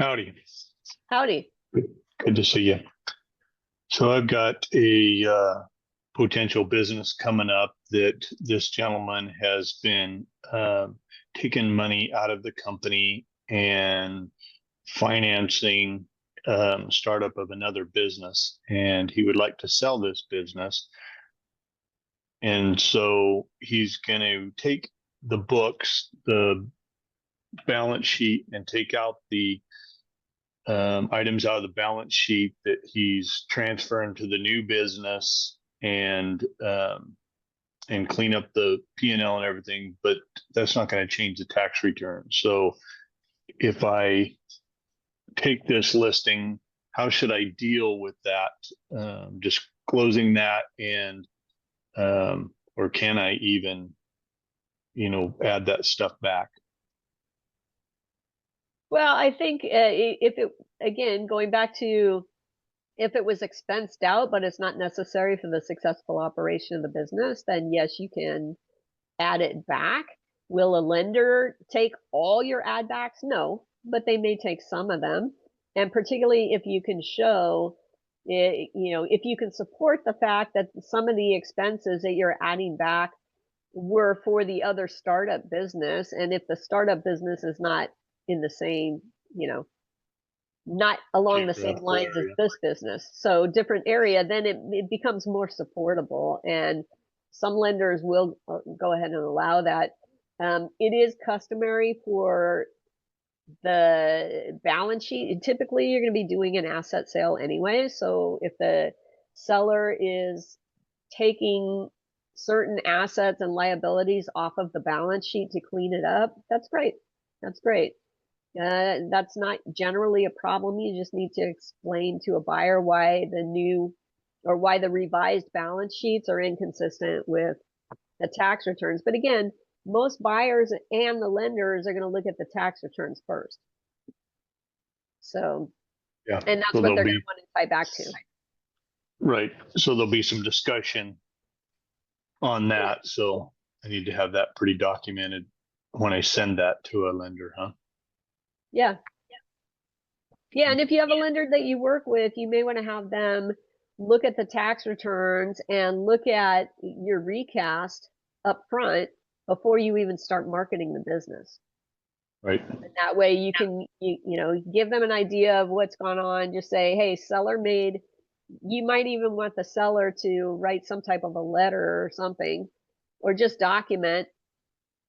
Howdy. Howdy. Good to see you. So I've got a potential business coming up that this gentleman has been taking money out of the company and financing startup of another business, and he would like to sell this business. And so he's going to take the books, the balance sheet, and take out the items out of the balance sheet that he's transferring to the new business, and clean up the P&L and everything, but that's not going to change the tax return. So if I take this listing, how should I deal with that? Just closing that, and or can I even, add that stuff back? Well, I think if it, again, going back to if it was expensed out, but it's not necessary for the successful operation of the business, then yes, you can add it back. Will a lender take all your add backs? No, but they may take some of them. And particularly if you can show, if you can support the fact that some of the expenses that you're adding back were for the other startup business, and if the startup business is not in the same, not along the same lines as this business, so different area, then it becomes more supportable, and some lenders will go ahead and allow that. It is customary for the balance sheet. Typically, you're going to be doing an asset sale anyway, so if the seller is taking certain assets and liabilities off of the balance sheet to clean it up, that's great. That's great. That's not generally a problem. You just need to explain to a buyer why the revised balance sheets are inconsistent with the tax returns. But again, most buyers and the lenders are going to look at the tax returns first. So, yeah, and that's what they're going to want to tie back to. Right. So there'll be some discussion on that. So I need to have that pretty documented when I send that to a lender, huh? Yeah. Yeah, and if you have a lender that you work with, you may want to have them look at the tax returns and look at your recast up front before you even start marketing the business. Right. And that way you can, give them an idea of what's gone on. Just say, hey, seller made, you might even want the seller to write some type of a letter or something, or just document,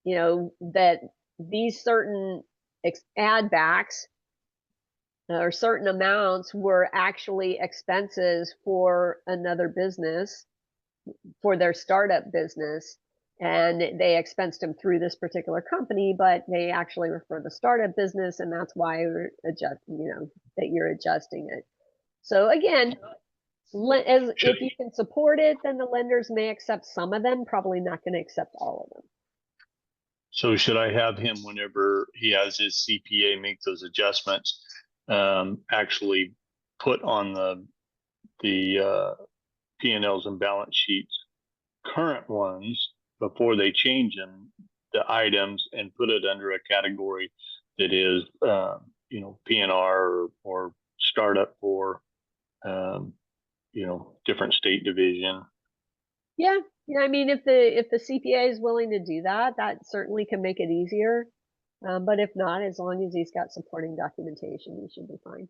that these certain add backs or certain amounts were actually expenses for another business, for their startup business, and they expensed them through this particular company, but they actually were for the startup business, and that's why that you're adjusting it. So again, if you can support it, then the lenders may accept some of them, probably not going to accept all of them. So should I have him, whenever he has his CPA make those adjustments, actually put on the P&Ls and balance sheets, current ones, before they change them, the items, and put it under a category that is, P&R or startup for, different state division? Yeah. I mean, if the CPA is willing to do that, that certainly can make it easier. But if not, as long as he's got supporting documentation, he should be fine.